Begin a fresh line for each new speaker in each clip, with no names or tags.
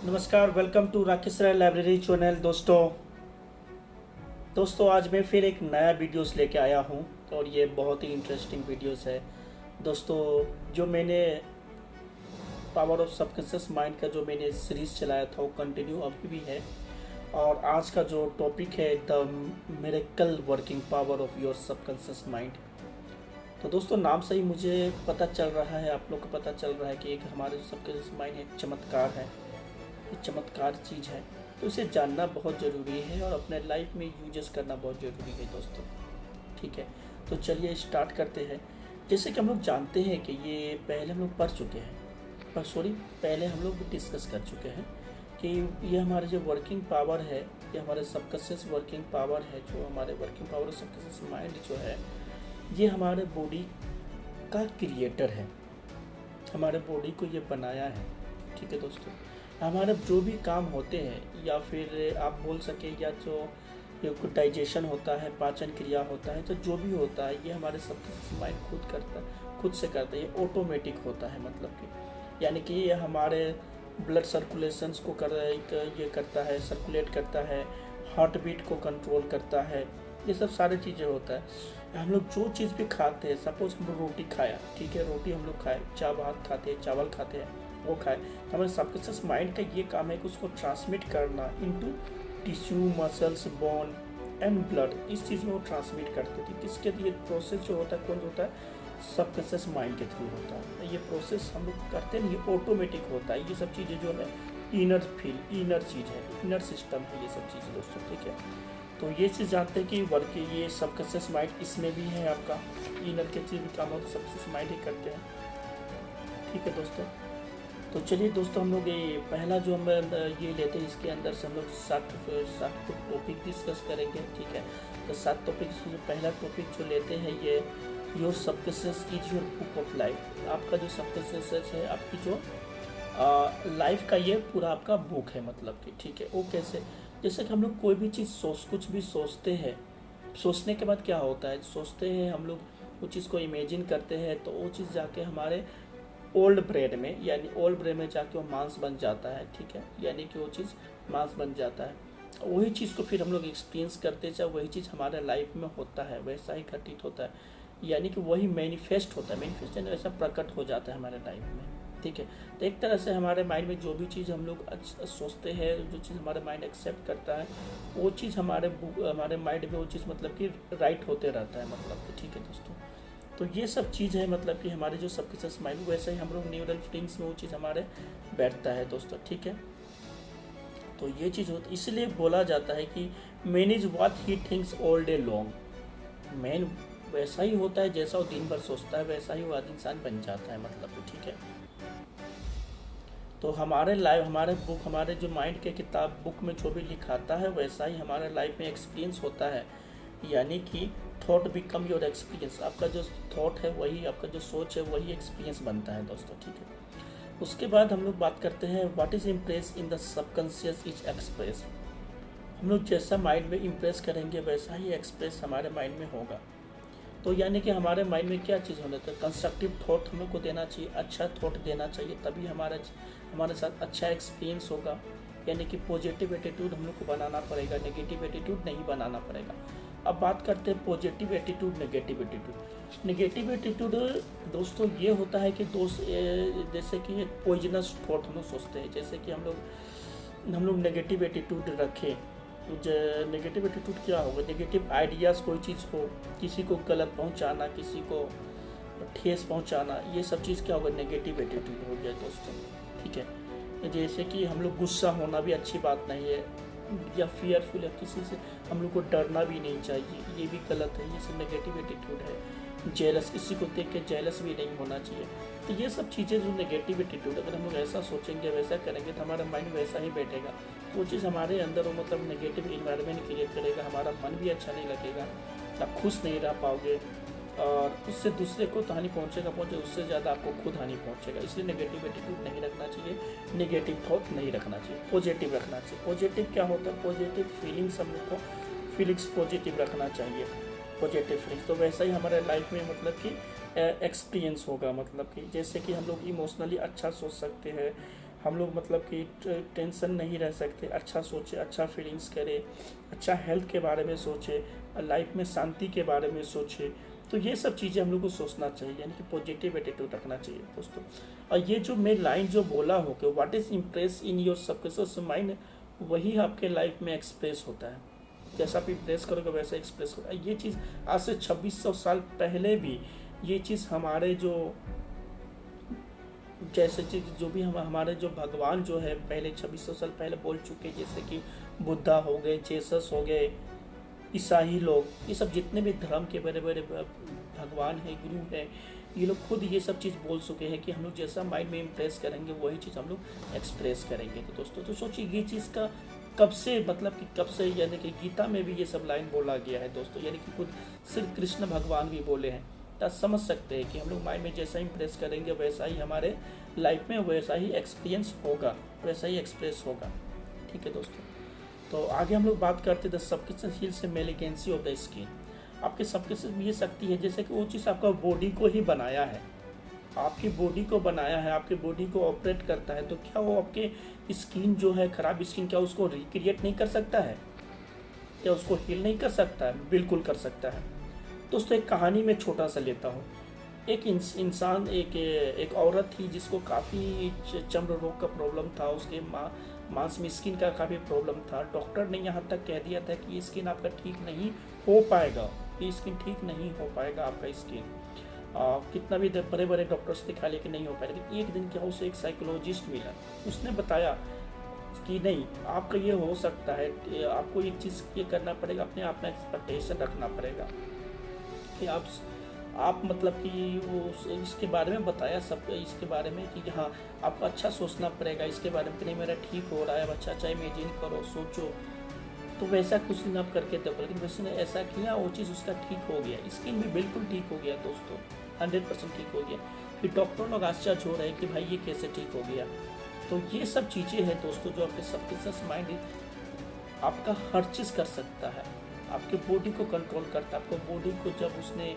नमस्कार, welcome to Rakesh Rai library channel. दोस्तों आज मैं फिर एक नया वीडियोस लेके आया हूँ और ये बहुत ही इंटरेस्टिंग वीडियोस है। दोस्तों जो मैंने पावर ऑफ सबकॉन्शियस माइंड का जो मैंने सीरीज़ चलाया था वो कंटिन्यू अभी भी है। और आज का जो टॉपिक है the miracle working power of your subconscious mind. तो दोस्तों नाम से ही मुझे पता चल रहा है, आप लोग को पता चल रहा है कि एक हमारे सबकॉन्शियस माइंड एक चमत्कार है, एक चमत्कार चीज़ है। तो इसे जानना बहुत ज़रूरी है और अपने लाइफ में यूजेस करना बहुत ज़रूरी है दोस्तों। ठीक है, तो चलिए स्टार्ट करते हैं। जैसे कि हम लोग जानते हैं कि ये पहले हम लोग पढ़ चुके हैं, पहले हम लोग डिस्कस कर चुके हैं कि ये हमारे जो वर्किंग पावर है, ये हमारे सबकॉन्शियस वर्किंग पावर है, जो हमारे वर्किंग पावर सबकॉन्शियस माइंड जो है, ये हमारे बॉडी का क्रिएटर है, हमारे बॉडी को ये बनाया है। ठीक है दोस्तों, हमारे जो भी काम होते हैं या फिर आप बोल सके या जो डाइजेशन होता है, पाचन क्रिया होता है, तो जो भी होता है ये हमारे सबकॉन्शियस माइंड खुद से करता है। ये ऑटोमेटिक होता है, मतलब कि यानी कि ये हमारे ब्लड सर्कुलेशंस को ये करता है, सर्कुलेट करता है, हार्ट बीट को कंट्रोल करता है, ये सब सारी चीज़ें होता है। हम लोग जो चीज़ भी खाते हैं, सपोज हम लोग रोटी खाया, ठीक है, रोटी हम लोग खाए, भात खाते हैं, चावल खाते हैं, वो खाए, तो हमारे सबकॉन्शियस माइंड का ये काम है कि उसको ट्रांसमिट करना into tissue, muscles, bone and blood. इस चीज़ में वो ट्रांसमिट करते थे। किसके लिए प्रोसेस जो होता है, कौन होता है, सबकॉन्शियस माइंड के थ्रू होता है। ये प्रोसेस हम लोग करते नहीं, ये ऑटोमेटिक होता है। ये सब चीज़ें जो है इनर चीज़ है, इनर सिस्टम है ये सब चीज़ें दोस्तों। ठीक है, तो ये चीज़ जानते हैं कि ये सबकॉन्शियस माइंड इसमें भी है आपका। इनर के चीज़ भी काम हो तो सबकॉन्शियस माइंड ही करते हैं। ठीक है दोस्तों, तो चलिए दोस्तों हम लोग ये पहला जो हम ये लेते हैं, इसके अंदर से हम लोग 7 टॉपिक डिस्कस करेंगे। ठीक है, तो 7 टॉपिक से जो पहला टॉपिक जो लेते हैं ये your subconscious is your book of life. आपका जो सबकॉन्शियस है, आपकी जो लाइफ का ये पूरा आपका बुक है, मतलब कि ठीक है। वो कैसे, जैसे कि हम लोग कोई भी चीज़ कुछ भी सोचते हैं, सोचने के बाद क्या होता है, सोचते हैं हम लोग वो चीज़ को इमेजिन करते हैं, तो वो चीज़ जाके हमारे ओल्ड ब्रेन में, यानी ओल्ड ब्रेन में जाके वो मांस बन जाता है। ठीक है, यानी कि वो चीज़ मांस बन जाता है। वही चीज़ को फिर हम लोग एक्सपीरियंस करते हैं, चाहे वही चीज़ हमारे लाइफ में होता है, वैसा ही घटित होता है, यानी कि वही मैनिफेस्ट होता है, मैनिफेस्टेशन ऐसा प्रकट हो जाता है हमारे लाइफ में। ठीक है, तो एक तरह से हमारे माइंड में जो भी चीज़ हम लोग सोचते हैं, जो चीज़ हमारे माइंड एक्सेप्ट करता है, वो चीज़ हमारे माइंड में वो चीज़ मतलब कि राइट होते रहता है, मतलब कि ठीक है दोस्तों। तो ये सब चीज़ है, मतलब कि हमारे जो सबकॉन्शियस माइंड, वैसे ही हम लोग न्यूरल फीलिंग्स में वो चीज़ हमारे बैठता है दोस्तों। ठीक है, तो ये चीज़ होती, इसलिए बोला जाता है कि man is what he thinks all day long. Man वैसा ही होता है जैसा वो दिन भर सोचता है, वैसा ही वो आदमी इंसान बन जाता है, मतलब कि ठीक है। तो हमारे जो माइंड के किताब बुक में जो भी लिखाता है, वैसा ही हमारे लाइफ में एक्सपीरियंस होता है, यानी कि थॉट बिकम योर एक्सपीरियंस। आपका जो थॉट है वही, आपका जो सोच है वही एक्सपीरियंस बनता है दोस्तों। ठीक है, उसके बाद हम लोग बात करते हैं what is impress in the subconscious is express. हम लोग जैसा माइंड में इम्प्रेस करेंगे वैसा ही एक्सप्रेस हमारे माइंड में होगा। तो यानी कि हमारे माइंड में क्या चीज़ होना चाहिए, कंस्ट्रक्टिव थॉट हम लोग को देना चाहिए, अच्छा थॉट देना चाहिए, तभी हमारे साथ अच्छा एक्सपीरियंस होगा। यानी कि पॉजिटिव एटीट्यूड हम लोग को बनाना पड़ेगा, नेगेटिव एटीट्यूड नहीं बनाना पड़ेगा। अब बात करते हैं positive attitude, negative attitude. Negative attitude दोस्तों ये होता है कि जैसे कि एक पॉइजनस थॉट हम लोग सोचते हैं, जैसे कि हम लोग नेगेटिव एटीट्यूड रखें। नेगेटिव एटीट्यूड क्या होगा, नेगेटिव आइडियाज़, कोई चीज़ हो, किसी को गलत पहुंचाना, किसी को ठेस पहुंचाना, ये सब चीज़ क्या होगा, नेगेटिव एटीट्यूड हो गया दोस्तों। ठीक है, जैसे कि हम लोग गुस्सा होना भी अच्छी बात नहीं है, या फियरफुल है, किसी से हम लोग को डरना भी नहीं चाहिए, ये भी गलत है, ये सब नेगेटिव एटीट्यूड है। जेलस, किसी को देख के जेलस भी नहीं होना चाहिए। तो ये सब चीज़ें जो नेगेटिव एटीट्यूड, अगर हम लोग ऐसा सोचेंगे, वैसा करेंगे, तो हमारा माइंड वैसा ही बैठेगा। वो चीज़ हमारे अंदर वो मतलब नेगेटिव इन्वायरमेंट क्रिएट करेगा, हमारा मन भी अच्छा नहीं लगेगा, आप खुश नहीं रह पाओगे, और उससे दूसरे को तो हानि पहुँचेगा, उससे ज़्यादा आपको खुद हानि पहुँचेगा। इसलिए नेगेटिव एटीट्यूड नहीं रखना चाहिए, नेगेटिव थॉट नहीं रखना चाहिए, पॉजिटिव रखना चाहिए। पॉजिटिव क्या होता है, पॉजिटिव फीलिंग्स, हम लोग को फीलिंग्स पॉजिटिव रखना चाहिए, पॉजिटिव फीलिंग्स। तो वैसा ही हमारे लाइफ में मतलब कि एक्सपीरियंस होगा, मतलब कि जैसे कि हम लोग इमोशनली अच्छा सोच सकते हैं, हम लोग मतलब कि टेंशन नहीं रह सकते, अच्छा सोचे, अच्छा फीलिंग्स करे, अच्छा हेल्थ के बारे में सोचे, लाइफ में शांति के बारे में सोचे। तो ये सब चीज़ें हम लोग को सोचना चाहिए, यानी कि पॉजिटिव एटीट्यूड रखना चाहिए दोस्तों। और ये जो मैं लाइन जो बोला हूँ कि what is impress in your subconscious mind, वही आपके लाइफ में एक्सप्रेस होता है। जैसा आप इम्प्रेस करोगे वैसा एक्सप्रेस होगा। ये चीज़ आज से 2600 साल पहले भी ये चीज़ हमारे जो जैसे चीज जो भी हमारे जो भगवान जो है पहले 2600 साल पहले बोल चुके, जैसे कि बुद्धा हो गए, जेसस हो गए, ईसाई लोग, ये सब जितने भी धर्म के बड़े बड़े भगवान हैं, गुरु हैं, ये लोग खुद ये सब चीज़ बोल चुके हैं कि हम लोग जैसा माइंड में इम्प्रेस करेंगे वही चीज़ हम लोग एक्सप्रेस करेंगे। तो दोस्तों तो सोचिए ये चीज़ का कब से मतलब कि कब से, यानी कि गीता में भी ये सब लाइन बोला गया है दोस्तों, यानी कि खुद श्री कृष्ण भगवान भी बोले हैं। तो समझ सकते हैं कि हम लोग माइंड में जैसा इम्प्रेस करेंगे वैसा ही हमारे लाइफ में वैसा ही एक्सपीरियंस होगा, वैसा ही एक्सप्रेस होगा। ठीक है दोस्तों, तो आगे हम लोग बात करते थे सबकॉन्शियस हील से मेलिगेंसी ऑफ द स्किन। आपके सबकॉन्शियस में ये शक्ति है जैसे कि वो चीज़ आपका बॉडी को ही बनाया है, आपकी बॉडी को बनाया है, आपकी बॉडी को ऑपरेट करता है। तो क्या वो आपके स्किन जो है, खराब स्किन, क्या उसको रिक्रिएट नहीं कर सकता है? क्या उसको हील नहीं कर सकता है? बिल्कुल कर सकता है दोस्तों। एक कहानी में छोटा सा लेता हूँ। एक इंसान एक औरत थी जिसको काफ़ी चर्म रोग का प्रॉब्लम था, उसके मांस में स्किन का काफ़ी प्रॉब्लम था। डॉक्टर ने यहाँ तक कह दिया था कि ये स्किन आपका ठीक नहीं हो पाएगा, ये स्किन ठीक नहीं हो पाएगा आपका स्किन। कितना भी बड़े बड़े डॉक्टर्स दिखा लेकिन नहीं हो पाया। लेकिन एक दिन क्या उसे एक साइकोलॉजिस्ट मिला, उसने बताया कि नहीं, आपका ये हो सकता है, आपको एक चीज़ ये करना पड़ेगा, अपने आप में एक्सपेक्टेशन रखना पड़ेगा कि आप मतलब कि वो इसके बारे में बताया सब, इसके बारे में कि हाँ आपको अच्छा सोचना पड़ेगा इसके बारे में कि नहीं मेरा ठीक हो रहा है, अच्छा अच्छा इमेजिन करो, सोचो। तो वैसा कुछ दिन आप करके देखो। लेकिन वैसे ने ऐसा किया, वो चीज़ उसका ठीक हो गया, स्किन भी बिल्कुल ठीक हो गया दोस्तों, 100% ठीक हो गया। फिर डॉक्टर लोग आश्चर्य हो रहे हैं कि भाई ये कैसे ठीक हो गया। तो ये सब चीज़ें हैं दोस्तों जो आपके सबकॉन्शियस माइंड आपका हर चीज़ कर सकता है, आपके बॉडी को कंट्रोल करता है। आपको बॉडी को जब उसने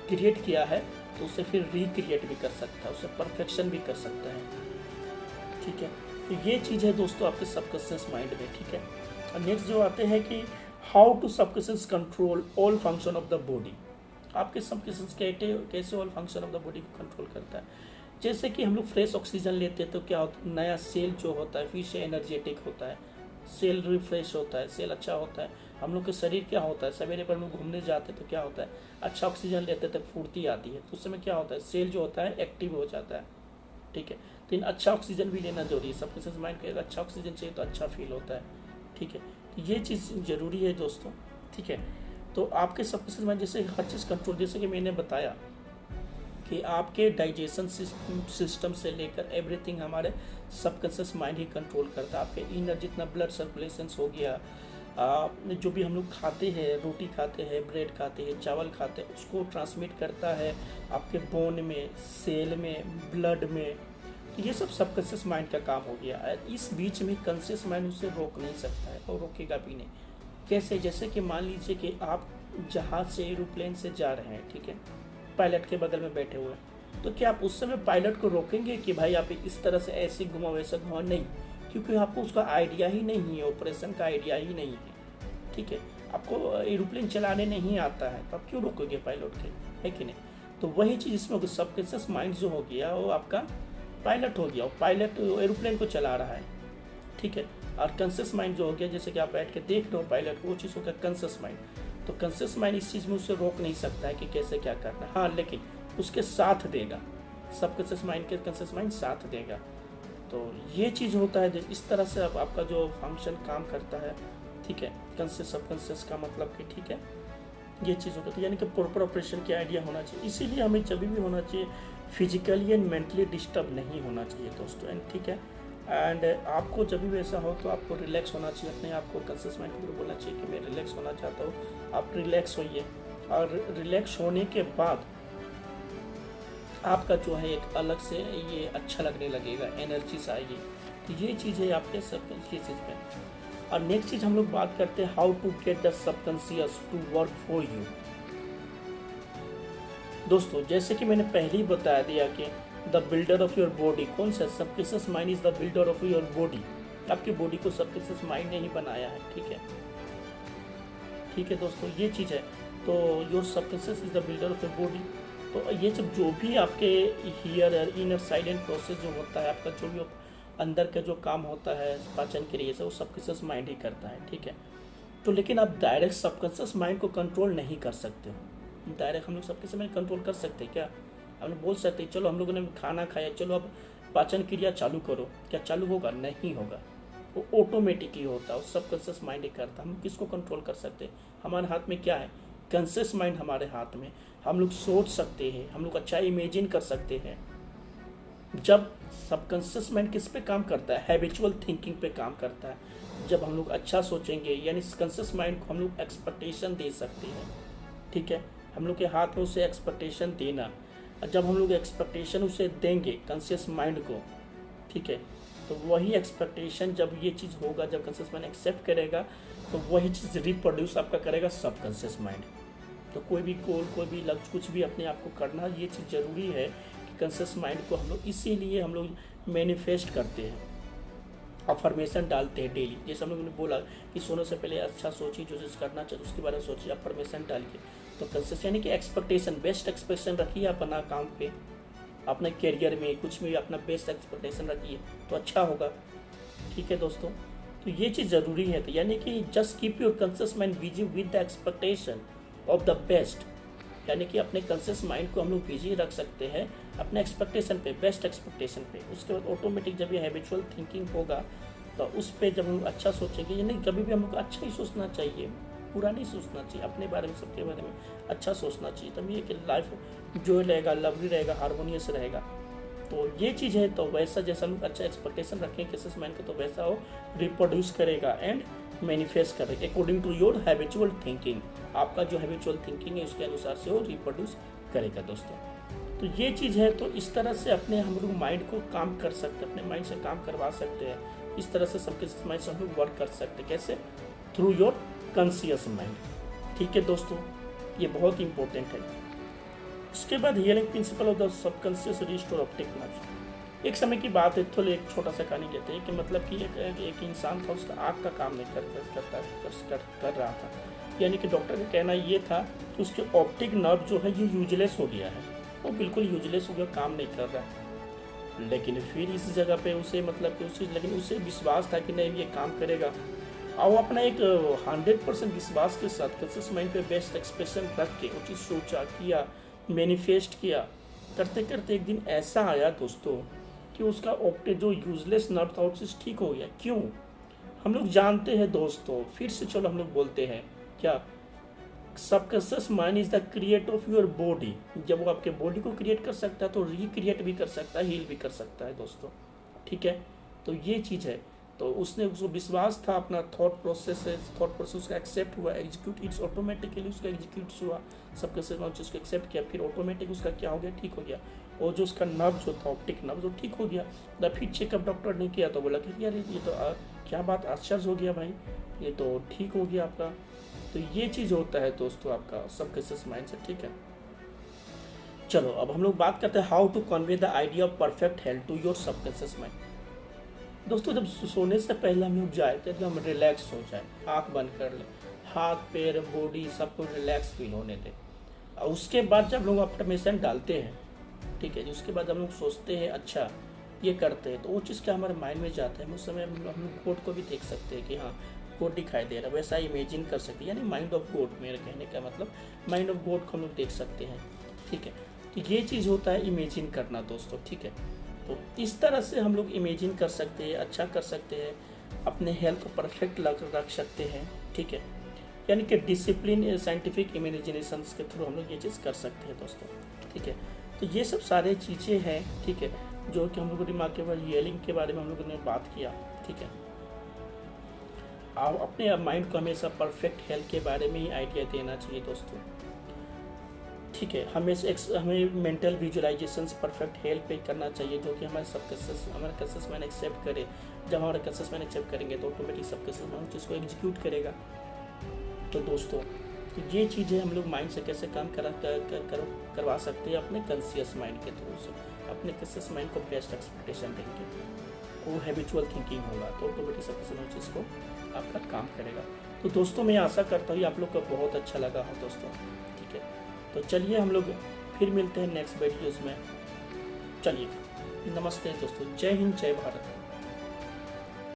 क्रिएट किया है तो उसे फिर रिक्रिएट भी कर सकता है, उसे परफेक्शन भी कर सकता है। ठीक है, तो ये चीज़ है दोस्तों आपके सबकॉन्शियस माइंड में। ठीक है, और नेक्स्ट जो आते हैं कि how to subconscious control all function of the body. आपके सबकॉन्शियस कैसे all function of the body को कंट्रोल करता है। जैसे कि हम लोग फ्रेश ऑक्सीजन लेते हैं तो क्या होता है, नया सेल जो होता है फिर से एनर्जेटिक होता है, सेल रिफ्रेश होता है, सेल अच्छा होता है। हम लोग के शरीर क्या होता है, सवेरे पर हम लोग घूमने जाते हैं तो क्या होता है, अच्छा ऑक्सीजन लेते तो फुर्ती आती है, तो उस समय क्या होता है, सेल जो होता है एक्टिव हो जाता है। ठीक है, तो इन अच्छा ऑक्सीजन भी लेना जरूरी है। सबकॉन्शियस माइंड का अच्छा ऑक्सीजन चाहिए तो अच्छा फील होता है। ठीक है, तो ये चीज़ जरूरी है दोस्तों। ठीक है, तो आपके सबकॉन्शियस माइंड जैसे हर चीज़ कंट्रोल, जैसे कि मैंने बताया कि आपके डाइजेशन सिस्टम से लेकर एवरीथिंग हमारे सबकॉन्शियस माइंड ही कंट्रोल करता है। आपके इनर जितना ब्लड सर्कुलेशन हो गया, जो भी हम लोग खाते हैं, रोटी खाते हैं, ब्रेड खाते हैं, चावल खाते हैं, उसको ट्रांसमिट करता है आपके बोन में, सेल में, ब्लड में। तो ये सब सबकॉन्शियस माइंड का काम हो गया। इस बीच में कॉन्शियस माइंड उसे रोक नहीं सकता है और रोकेगा भी नहीं। कैसे, जैसे कि मान लीजिए कि आप जहाज से, एरोप्लेन से जा रहे हैं, ठीक है, पायलट के बगल में बैठे हुए हैं, तो क्या आप उस समय पायलट को रोकेंगे कि भाई आप इस तरह से ऐसे घुमाओ वैसे घुमाओ? नहीं, क्योंकि आपको उसका आइडिया ही नहीं है, ऑपरेशन का आइडिया ही नहीं है। ठीक है, आपको एरोप्लेन चलाने नहीं आता है तो आप क्यों रोकोगे पायलट के, है कि नहीं? तो वही चीज़ इसमें होगी, सबकॉन्शियस माइंड जो हो गया वो आपका पायलट हो गया, और पायलट एरोप्लेन को चला रहा है। ठीक है, और कॉन्शियस माइंड जो हो गया, जैसे कि आप बैठ के देख रहे हो पायलट को, वो चीज़ हो गया कॉन्शियस माइंड। तो कॉन्शियस माइंड इस चीज़ में उससे रोक नहीं सकता है कि कैसे क्या करना है। हाँ, लेकिन उसके साथ देगा, सबकॉन्शियस माइंड के कॉन्शियस माइंड साथ देगा। तो ये चीज़ होता है, इस तरह से अब आपका जो फंक्शन काम करता है। ठीक है, कॉन्शियस सबकॉन्शियस का मतलब कि ठीक है ये चीज़ होता है, यानी कि प्रॉपर ऑपरेशन की आइडिया होना चाहिए। इसीलिए हमें जब भी होना चाहिए फिजिकली एंड मेंटली डिस्टर्ब नहीं होना चाहिए दोस्तों। एंड ठीक है, एंड आपको जब भी ऐसा हो तो आपको रिलैक्स होना चाहिए, अपने आप को कॉन्शियस माइंड को बोलना चाहिए कि मैं रिलैक्स होना चाहता हूँ। आप रिलैक्स होइए, और रिलैक्स होने के बाद आपका जो है एक अलग से ये अच्छा लगने लगेगा, एनर्जी से आएगी। तो ये चीज़ है आपके सबकॉन्शियस में। और नेक्स्ट चीज़ हम लोग बात करते हैं how to get the subconscious to work for you. दोस्तों जैसे कि मैंने पहले ही बता दिया कि the builder of your body. कौन सा? Subconscious mind is the builder of your body. आपकी बॉडी को सबकॉन्शियस माइंड ने ही बनाया है। ठीक है दोस्तों, ये चीज़ है। तो your subconscious is the builder of your body. तो ये जो भी आपके हियर इनर साइलेंट प्रोसेस जो होता है, आपका जो भी अंदर का जो काम होता है पाचन क्रिया से, वो सबकॉन्शियस माइंड ही करता है। ठीक है, तो लेकिन आप डायरेक्ट सबकॉन्शियस माइंड को कंट्रोल नहीं कर सकते हो। डायरेक्ट हम लोग सबकॉन्शियस माइंड कंट्रोल कर सकते हैं क्या? हम लोग बोल सकते हैं चलो हम लोगों ने खाना खाया, चलो अब पाचन क्रिया चालू करो, क्या चालू होगा? नहीं होगा। वो ऑटोमेटिकली होता है, सबकॉन्शियस माइंड ही करता है। हम किसको कंट्रोल कर सकते हैं? हमारे हाथ में क्या है? कॉन्शियस माइंड हमारे हाथ में। हम लोग सोच सकते हैं, हम लोग अच्छा इमेजिन कर सकते हैं। जब सबकॉन्शियस माइंड किस पे काम करता है? हैबिचुअल थिंकिंग पे काम करता है। जब हम लोग अच्छा सोचेंगे, यानी कॉन्शियस माइंड को हम लोग एक्सपेक्टेशन दे सकते हैं। ठीक है, हम लोग के हाथ में उसे एक्सपेक्टेशन देना। जब हम लोग एक्सपेक्टेशन उसे देंगे कॉन्शियस माइंड को, ठीक है, तो वही एक्सपेक्टेशन जब ये चीज़ होगा, जब कॉन्शियस माइंड एक्सेप्ट करेगा, तो वही चीज़ रिप्रोड्यूस आपका करेगा सबकॉन्शियस माइंड। तो कोई भी गोल, कोई भी लक्ष्य, कुछ भी अपने आप को करना, ये चीज़ ज़रूरी है कि कॉन्शियस माइंड को हम लोग, इसीलिए हम लोग मैनिफेस्ट करते हैं, अफर्मेशन डालते हैं डेली। जैसे हम लोगों ने बोला कि सोने से पहले अच्छा सोचिए, जो चीज़ करना चाहिए उसके बारे में सोचिए, अफर्मेशन डालिए। तो कॉन्शियस यानी कि एक्सपेक्टेशन, बेस्ट एक्सपेक्टेशन रखिए अपना काम पे, अपने करियर में, कुछ में भी अपना बेस्ट एक्सपेक्टेशन रखिए तो अच्छा होगा। ठीक है दोस्तों, तो ये चीज़ ज़रूरी है। तो यानी कि just keep your conscious mind busy with the expectation of the best. यानी कि अपने कॉन्शियस माइंड को हम लोग बिजी रख सकते हैं अपने एक्सपेक्टेशन पे, बेस्ट एक्सपेक्टेशन पे। उसके बाद ऑटोमेटिक जब ये हैबिचुअल थिंकिंग होगा तो उस पर जब हम अच्छा सोचेंगे, यानी कभी भी हम लोग अच्छा ही सोचना चाहिए, बुरा नहीं सोचना चाहिए, अपने बारे में, सबके बारे में अच्छा सोचना चाहिए। तब ये कि लाइफ जो रहेगा, लवली रहेगा, हारमोनियस रहेगा। तो ये चीज़ है। तो वैसा जैसा हम लोग अच्छा एक्सपेक्टेशन रखें कॉन्शियस माइंड का, तो वैसा वो रिप्रोड्यूस करेगा एंड मैनिफेस्ट करेगा according to your habitual thinking. आपका जो हैबिचुअल थिंकिंग है उसके अनुसार से वो रिप्रोड्यूस करेगा दोस्तों। तो ये चीज़ है। तो इस तरह से अपने हम लोग माइंड को काम कर सकते हैं, अपने माइंड से काम करवा सकते हैं। इस तरह से सबके माइंड से हम लोग वर्क कर सकते हैं। कैसे? Through your conscious mind. ठीक है दोस्तों, ये बहुत इंपॉर्टेंट है। उसके बाद hearing principle of the subconscious restore optic nerves. एक समय की बात है, थोड़ा एक छोटा सा कहानी कहते हैं कि मतलब कि एक इंसान था, उसका आँख का काम नहीं कर रहा था। यानी कि डॉक्टर का कहना ये था कि उसके ऑप्टिक नर्व जो है ये यूजलेस हो गया है, वो बिल्कुल यूजलेस हो गया, काम नहीं कर रहा है। लेकिन फिर इस जगह पे उसे मतलब कि उसे विश्वास था कि नहीं ये काम करेगा, और वो अपना एक 100% विश्वास के साथ कॉन्शियस माइंड पे बेस्ट एक्सप्रेशन रख के वो चीज़ सोचा, किया, मैनिफेस्ट किया। करते करते एक दिन ऐसा आया दोस्तों कि उसका ऑप्टिक जो यूजलेस नर्व था वो चीज़ ठीक हो गया। क्यों? हम लोग जानते हैं दोस्तों, फिर से चलो हम लोग बोलते हैं क्या, subconscious mind is the creator of your body. जब वो आपके बॉडी को क्रिएट कर सकता है तो रिक्रिएट भी कर सकता है, हील भी कर सकता है दोस्तों। ठीक है, तो ये चीज़ है। तो उसने उसको विश्वास था, अपना थॉट प्रोसेस उसका एक्सेप्ट हुआ, एग्जीक्यूट, इट्स ऑटोमेटिकली उसका एग्जीक्यूट हुआ, सबकॉन्शियस माइंड उसको एक्सेप्ट किया, फिर ऑटोमेटिक उसका क्या हो गया, ठीक हो गया। और जो उसका नर्व जो था, ऑप्टिक नर्व, जो ठीक हो गया। फिर चेकअप डॉक्टर ने किया तो बोला कि यार ये तो क्या बात, आश्चर्य हो गया भाई, ये तो ठीक हो गया आपका। तो ये चीज़ होता है दोस्तों आपका सबकॉन्शियस माइंड से। ठीक है, चलो अब हम लोग बात करते हैं how to convey the idea of perfect health to your subconscious mind. दोस्तों जब सोने से पहले हम लोग जाए तो एकदम रिलैक्स हो जाए, आँख बंद कर ले, हाथ पैर बॉडी सब कुछ रिलैक्स फील होने दें। और उसके बाद जब लोग अफर्मेशन डालते हैं, ठीक है, उसके बाद हम लोग सोचते हैं अच्छा ये करते हैं, तो वो चीज़ क्या हमारे माइंड में जाता है। उस समय हम लोग कोड को भी देख सकते हैं कि हाँ कोड दिखाई दे रहा है, वैसा इमेजिन कर सकते हैं। यानी माइंड ऑफ गॉड, मेरे कहने का मतलब माइंड ऑफ गॉड को हम लोग देख सकते हैं। ठीक है, तो ये चीज़ होता है इमेजिन करना दोस्तों। ठीक है, तो इस तरह से हम लोग इमेजिन कर सकते हैं, अच्छा कर सकते हैं, अपने हेल्थ को परफेक्ट रख सकते हैं। ठीक है, यानी कि डिसिप्लिन साइंटिफिक इमेजिनेशन के थ्रू हम लोग ये चीज़ कर सकते हैं दोस्तों। ठीक है, तो ये सब सारे चीज़ें हैं, ठीक है, जो कि हम लोग रिमार्केबल हियरिंग के बारे में हम लोगों ने बात किया। ठीक है, आप अपने माइंड को हमेशा परफेक्ट हेल्थ के बारे में ही आइडिया देना चाहिए दोस्तों। ठीक है, हमें मेंटल विजुअलाइजेशन परफेक्ट हेल्थ पे करना चाहिए, जो कि हमारे कॉन्शियस माइंड एक्सेप्ट करे। जब हमारा कॉन्शियस माइंड एक्सेप्ट करेंगे तो ऑटोमेटिक सबकॉन्शियस माइंड जिसको एग्जीक्यूट करेगा। तो दोस्तों तो ये चीज़ें हम लोग माइंड से कैसे काम करवा सकते हैं अपने कॉन्शियस माइंड के थ्रू से। अपने कॉन्शियस माइंड को बेस्ट एक्सपेक्टेशन देंगे, वो हैबिचुअल थिंकिंग होगा तो ऑटोमेटिक सब चीज़ को आपका काम करेगा। तो दोस्तों मैं आशा करता हूँ आप लोग को बहुत अच्छा लगा हो दोस्तों, ठीक है। तो चलिए हम लोग फिर मिलते हैं नेक्स्ट वीडियोज़ में। चलिए नमस्ते दोस्तों, जय हिंद जय भारत।